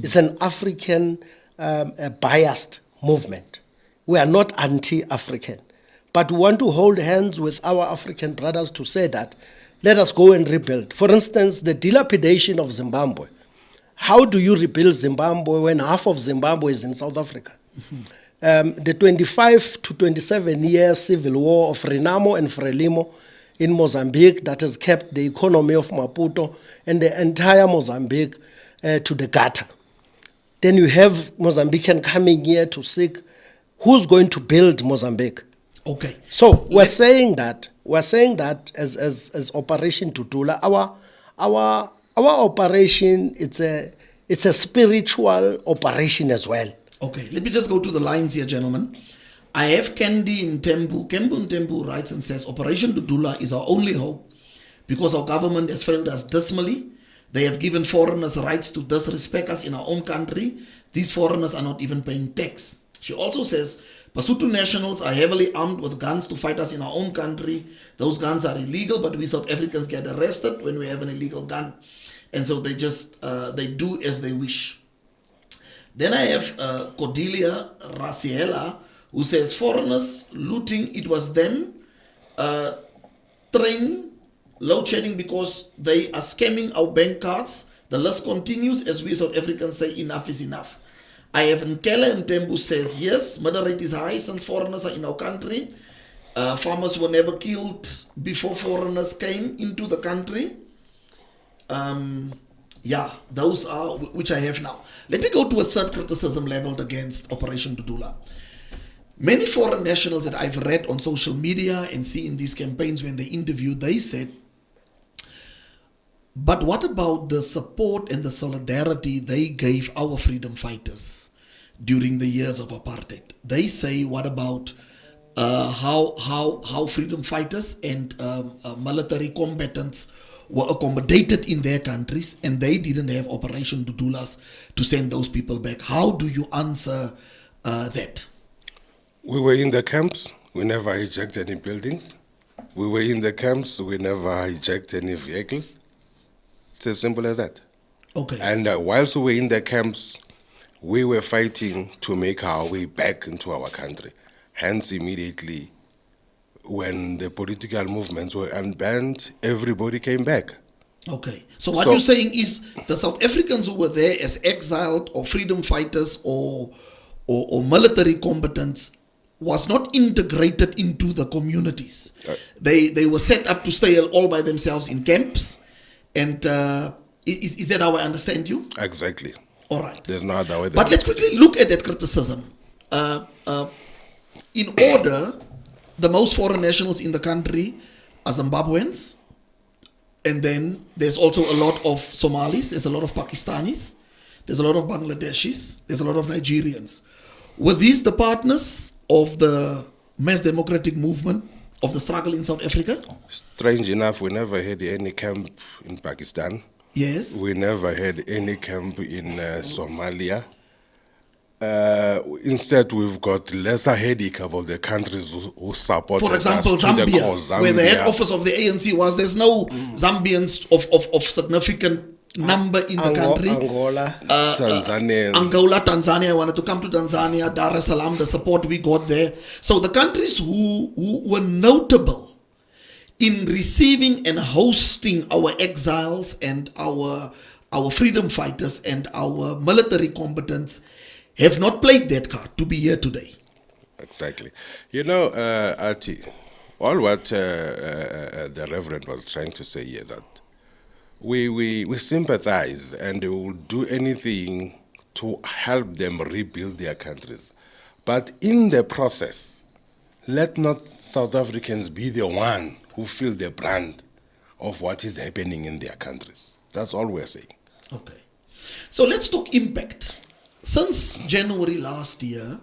S5: It's an African biased movement. We are not anti-African, but we want to hold hands with our African brothers to say that let us go and rebuild. For instance, the dilapidation of Zimbabwe how do you rebuild Zimbabwe when half of Zimbabwe is in South Africa? The 25 to 27 year civil war of Renamo and Frelimo in Mozambique that has kept the economy of Maputo and the entire Mozambique to the gutter. Then you have Mozambican coming here to seek who's going to build Mozambique.
S3: Okay.
S5: So we're saying that as Operation Dudula, our operation, it's a spiritual operation as well.
S3: Okay, let me just go to the lines here, gentlemen. I have Kendi Ntembu. Kembu Ntembu writes and says, Operation Dudula is our only hope because our government has failed us dismally. They have given foreigners rights to disrespect us in our own country. These foreigners are not even paying tax. She also says, Basotho nationals are heavily armed with guns to fight us in our own country. Those guns are illegal, but we South Africans get arrested when we have an illegal gun. And so they just, they do as they wish. Then I have Cordelia Raciela, who says, foreigners looting, it was them, train, load shedding because they are scamming our bank cards. The list continues as we South Africans say enough is enough. I have Nkele Ntembu says, yes, murder rate is high since foreigners are in our country. Farmers were never killed before foreigners came into the country. Yeah, those are which I have now. Let me go to a third criticism leveled against Operation Dudula. Many foreign nationals that I've read on social media and see in these campaigns when they interview, they said, but what about the support and the solidarity they gave our freedom fighters during the years of apartheid? They say, what about how freedom fighters and military combatants were accommodated in their countries and they didn't have Operation Dudulas to send those people back? How do you answer that?
S4: We were in the camps. We never hijacked any buildings. We were in the camps. We never hijacked any vehicles. It's as simple as that.
S3: Okay.
S4: And whilst we were in the camps, we were fighting to make our way back into our country. Hence, immediately, when the political movements were unbanned, everybody came back.
S3: Okay. So what you're saying is the South Africans who were there as exiled or freedom fighters or military combatants was not integrated into the communities. They were set up to stay all by themselves in camps. And is that how I understand you?
S4: Exactly.
S3: All right.
S4: There's no other way.
S3: But let's quickly look at that criticism. In order, the most foreign nationals in the country are Zimbabweans. And then there's also a lot of Somalis. There's a lot of Pakistanis. There's a lot of Bangladeshis. There's a lot of Nigerians. Were these the partners of the mass democratic movement of the struggle in South Africa?
S4: Strange enough, we never had any camp in Pakistan.
S3: Yes.
S4: We never had any camp in Somalia. Instead, we've got lesser headache about the countries who support us.
S3: For example, Zambia, where the head office of the ANC was. There's no Zambians of significant number in the country.
S4: Tanzania.
S3: Tanzania. I wanted to come to Tanzania, Dar es Salaam, the support we got there. So the countries who were notable in receiving and hosting our exiles and our freedom fighters and our military combatants have not played that card to be here today.
S4: Exactly. You know, Ati, all what the Reverend was trying to say here, that we sympathize and we will do anything to help them rebuild their countries. But in the process, let not South Africans be the one who feel the brand of what is happening in their countries. That's all we're saying.
S3: Okay. So let's talk impact. Since January last year,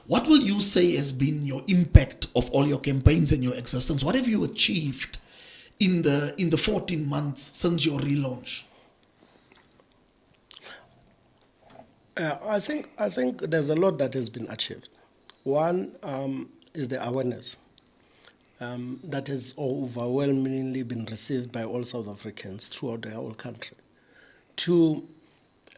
S3: what will you say has been your impact of all your campaigns and your existence? What have you achieved in the 14 months since your relaunch?
S5: I think there's a lot that has been achieved. One is the awareness that has overwhelmingly been received by all South Africans throughout the whole country. Two,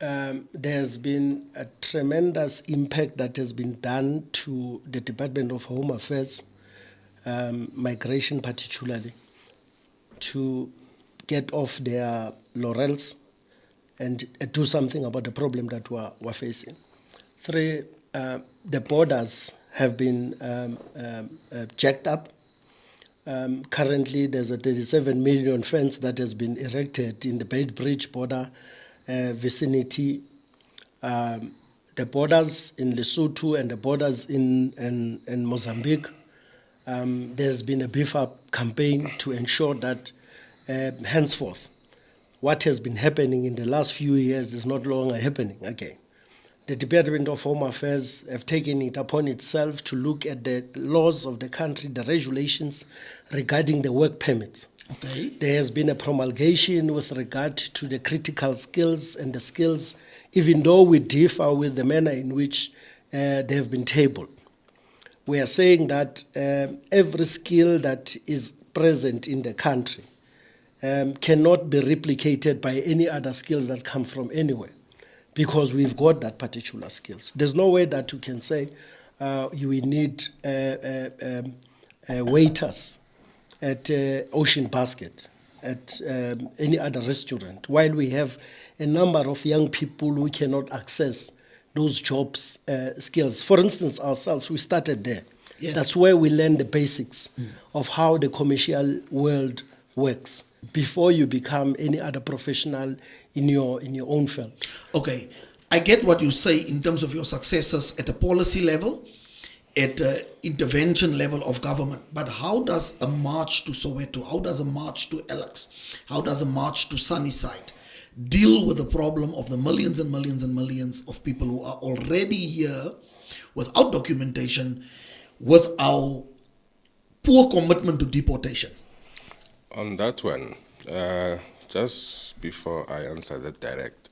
S5: there's been a tremendous impact that has been done to the Department of Home Affairs, migration particularly, to get off their laurels do something about the problem that we're facing. 3, the borders have been jacked up. Currently, there's a 37 million fence that has been erected in the Beitbridge border vicinity. The borders in Lesotho and the borders in Mozambique, there's been a beef-up campaign to ensure that henceforth, what has been happening in the last few years is not longer happening again. The Department of Home Affairs have taken it upon itself to look at the laws of the country, the regulations regarding the work permits.
S3: Okay.
S5: There has been a promulgation with regard to the critical skills and the skills, even though we differ with the manner in which they have been tabled. We are saying that every skill that is present in the country cannot be replicated by any other skills that come from anywhere, because we've got that particular skills. There's no way that you can say you will need waiters at Ocean Basket, at any other restaurant, while we have a number of young people who cannot access those jobs skills. For instance, ourselves, we started there.
S3: Yes.
S5: That's where we learn the basics of how the commercial world works before you become any other professional in your own field.
S3: Okay, I get what you say in terms of your successes at the policy level, at the intervention level of government. But how does a march to Soweto, how does a march to Alex, how does a march to Sunnyside deal with the problem of the millions and millions and millions of people who are already here without documentation, with our poor commitment to deportation?
S4: On that one, just before I answer that direct,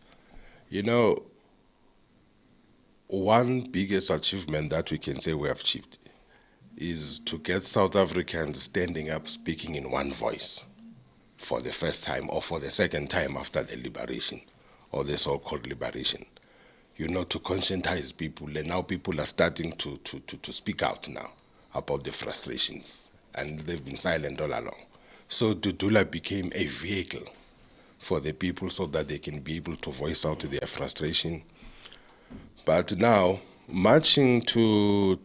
S4: one biggest achievement that we can say we have achieved is to get South Africans standing up, speaking in one voice for the first time or for the second time after the liberation, or the so-called liberation, to conscientize people. And now people are starting to speak out now about the frustrations, and they've been silent all along. So Dudula became a vehicle for the people so that they can be able to voice out their frustration. But now, marching to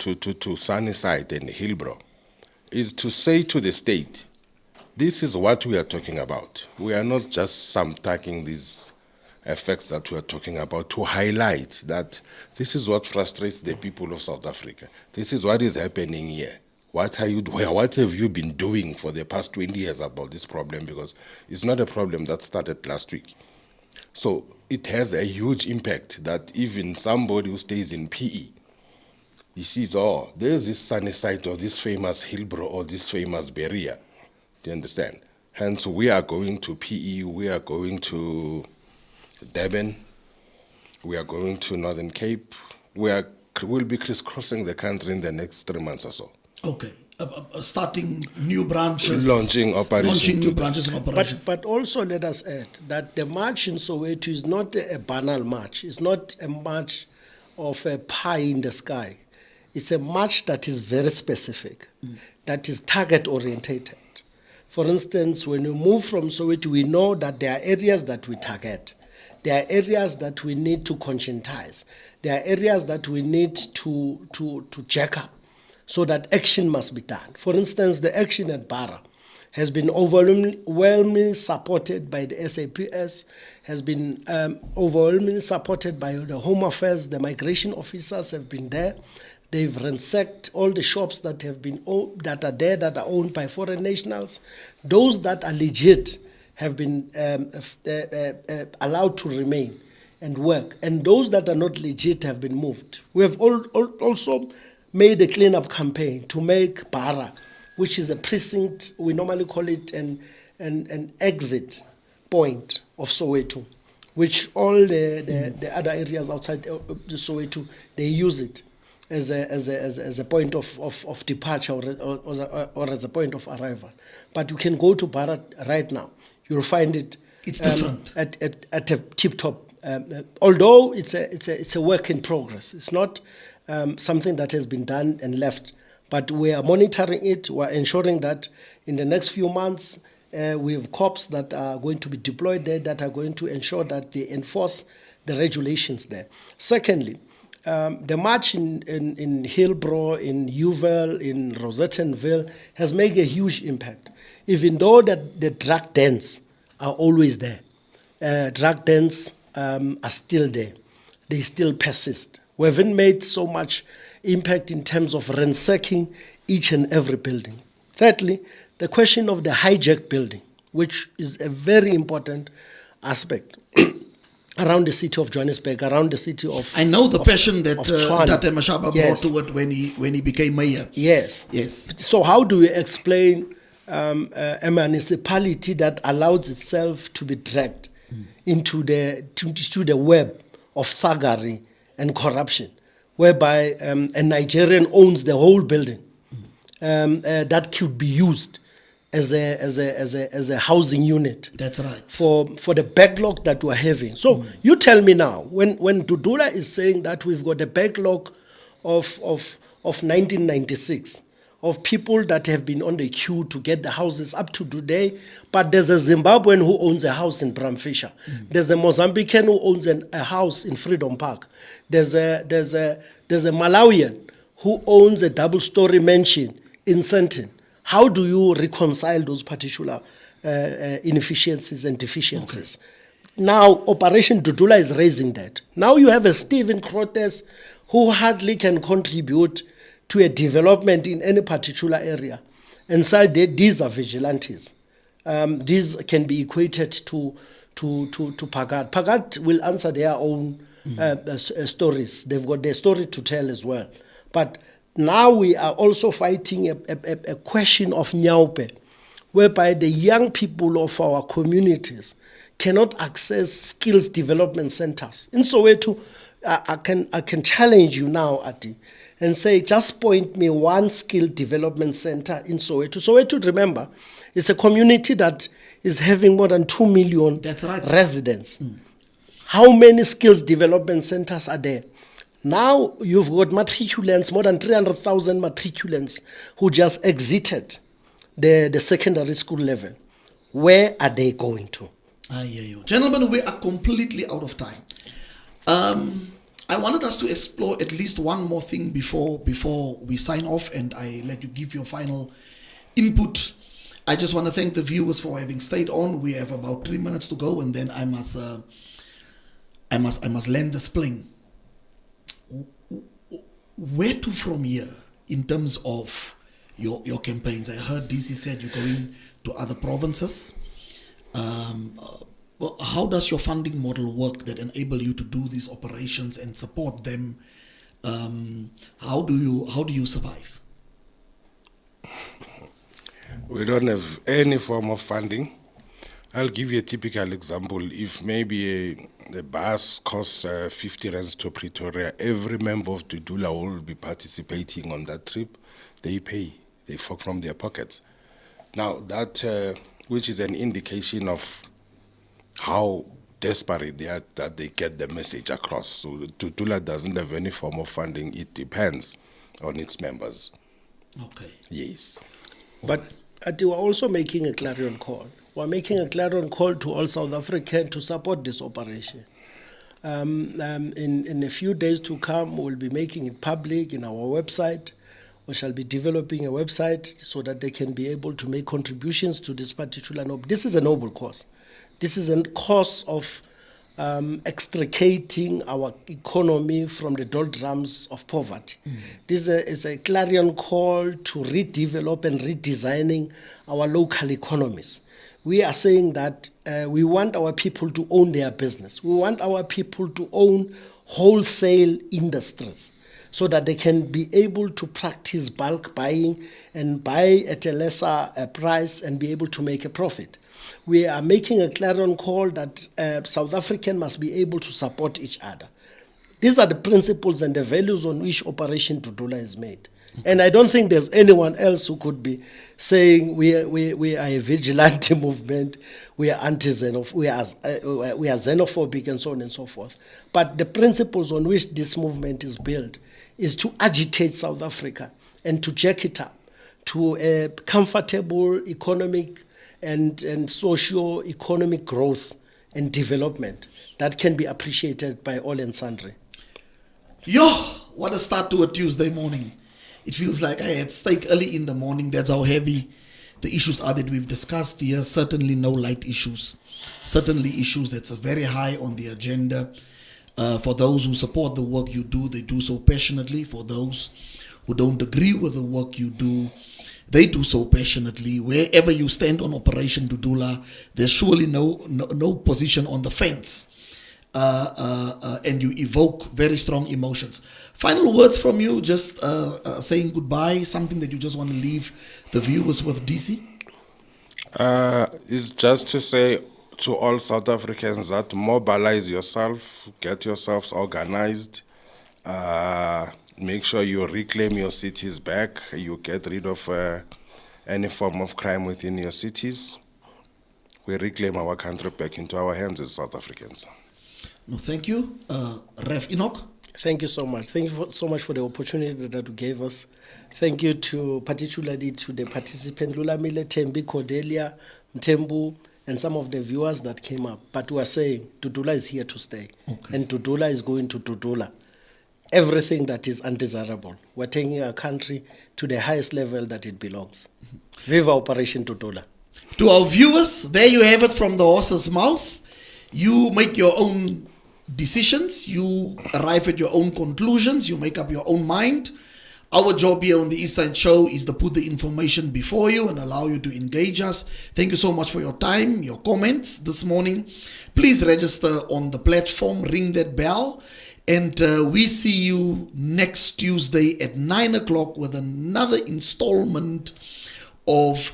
S4: Sunnyside and Hillbrow is to say to the state, this is what we are talking about. We are not just taking these effects that we are talking about to highlight that this is what frustrates the people of South Africa. This is what is happening here. What have you been doing for the past 20 years about this problem? Because it's not a problem that started last week. So it has a huge impact that even somebody who stays in PE, he sees, there's this Sunnyside or this famous Hillbrow or this famous Berea. Do you understand? Hence, we are going to PE, we are going to Durban, we are going to Northern Cape. We'll be crisscrossing the country in the next 3 months or so.
S3: Okay, starting new branches.
S4: Launching operations.
S3: Launching new branches and operations.
S5: But also let us add that the march in Soweto is not a banal march. It's not a march of a pie in the sky. It's a march that is very specific, that is target-orientated. For instance, when we move from Soweto, we know that there are areas that we target. There are areas that we need to conscientize. There are areas that we need to jack up, so that action must be done. For instance, the action at Barra has been overwhelmingly supported by the SAPS, has been overwhelmingly supported by the Home Affairs. The migration officers have been there. They've ransacked all the shops that are there, that are owned by foreign nationals. Those that are legit have been allowed to remain and work. And those that are not legit have been moved. We have also made a cleanup campaign to make Barra, which is a precinct, we normally call it an exit point of Soweto, which all the other areas outside the Soweto, they use it as a point of departure or as a point of arrival. But you can go to Barra right now. You'll find it.
S3: It's different
S5: at a tip-top. Although it's a work in progress. It's not something that has been done and left, but we are monitoring it. We are ensuring that in the next few months We have cops that are going to be deployed there that are going to ensure that they enforce the regulations there. Secondly, the march in Hillbrow, in Uval, in Rosettenville has made a huge impact. Even though that the drug dens are always there, drug dens are still there. They still persist. We haven't made so much impact in terms of ransacking each and every building. Thirdly, the question of the hijack building, which is a very important aspect around the city of Johannesburg, around the city of...
S3: I know the passion that Tate Mashaba
S5: Yes.
S3: brought to it when he became mayor.
S5: Yes.
S3: Yes.
S5: So how do we explain a municipality that allows itself to be dragged into the web of thuggery and corruption, whereby a Nigerian owns the whole building that could be used as a housing unit?
S3: That's right.
S5: For the backlog that we're having. So you tell me now, when Dudula is saying that we've got a backlog of 1996, of people that have been on the queue to get the houses up to today, but there's a Zimbabwean who owns a house in Bramfisher. There's a Mozambican who owns a house in Freedom Park. There's a Malawian who owns a double-story mansion in Sandton. How do you reconcile those particular inefficiencies and deficiencies? Now, Operation Dudula is raising that. Now you have a Stephen Crotes who hardly can contribute to a development in any particular area. And so these are vigilantes. These can be equated to Pagat. Pagat will answer their own stories. They've got their story to tell as well. But now we are also fighting a question of Nyaupe, whereby the young people of our communities cannot access skills development centers. In Soweto, I can challenge you now, Ati, and say, just point me one skill development center in Soweto. Soweto, remember, is a community that is having more than 2 million residents. How many skills development centers are there? Now you've got matriculants, more than 300,000 matriculants who just exited the secondary school level. Where are they going to?
S3: I hear you. Gentlemen, we are completely out of time. I wanted us to explore at least one more thing before we sign off, and I let you give your final input. I just want to thank the viewers for having stayed on. We have about 3 minutes to go, and then I must land this plane. Where to from here in terms of your campaigns? I heard DC said you're going to other provinces. How does your funding model work that enable you to do these operations and support them? How do you survive?
S4: We don't have any form of funding. I'll give you a typical example. If maybe the bus costs 50 rands to Pretoria, every member of Dudula will be participating on that trip. They pay. They fork from their pockets. Now, that which is an indication of how desperate they are that they get the message across. So Dudula doesn't have any form of funding. It depends on its members.
S3: Okay.
S4: Yes.
S5: But we're also making a clarion call. We're making a clarion call to all South Africans to support this operation. In a few days to come, we'll be making it public in our website. We shall be developing a website so that they can be able to make contributions to this particular noble. This is a noble cause. This is a cause of extricating our economy from the doldrums of poverty. This is a clarion call to redevelop and redesigning our local economies. We are saying that we want our people to own their business. We want our people to own wholesale industries so that they can be able to practice bulk buying and buy at a lesser price and be able to make a profit. We are making a clarion call that South African must be able to support each other. These are the principles and the values on which Operation Dudula is made. And I don't think there's anyone else who could be saying we are a vigilante movement, we are anti-xenophobic, we are xenophobic and so on and so forth. But the principles on which this movement is built is to agitate South Africa and to jack it up to a comfortable economic and socio-economic growth and development that can be appreciated by all and sundry.
S3: Yo, what a start to a Tuesday morning. It feels like I had steak early in the morning. That's how heavy the issues are that we've discussed here. Certainly no light issues. Certainly issues that's very high on the agenda. For those who support the work you do, they do so passionately. For those who don't agree with the work you do, they do so passionately. Wherever you stand on Operation Dudula, there's surely no position on the fence. And you evoke very strong emotions. Final words from you, just saying goodbye, something that you just want to leave the viewers with, DC?
S4: Is just to say to all South Africans that mobilize yourself, get yourselves organized, make sure you reclaim your cities back, you get rid of any form of crime within your cities. We reclaim our country back into our hands as South Africans.
S3: No, thank you. Ref Enoch?
S5: Thank you so much. Thank you so much for the opportunity that you gave us. Thank you particularly to the participants, Lulamile, Tembi, Cordelia, Mtembu, and some of the viewers that came up. But we are saying Dudula is here to stay. Okay. And Dudula is going to Dudula everything that is undesirable. We're taking our country to the highest level that it belongs. Viva Operation Dudula.
S3: To our viewers, there you have it from the horse's mouth. You make your own decisions. You arrive at your own conclusions. You make up your own mind. Our job here on the East Side Show is to put the information before you and allow you to engage us. Thank you so much for your time, your comments this morning. Please register on the platform, ring that bell. And we see you next Tuesday at 9 o'clock with another installment of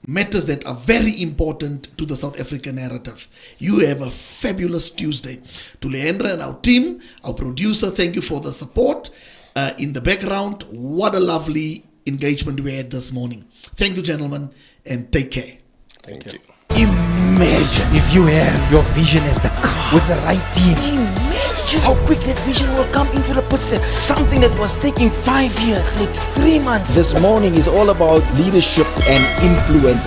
S3: matters that are very important to the South African narrative. You have a fabulous Tuesday. To Leandra and our team, our producer, thank you for the support. In the background, what a lovely engagement we had this morning. Thank you, gentlemen, and take care.
S4: Thank you.
S1: Imagine if you have your vision as the car with the right team. Imagine how quick that vision will come into the footsteps. Something that was taking 5 years, 6, 3 months.
S2: This morning is all about leadership and influence.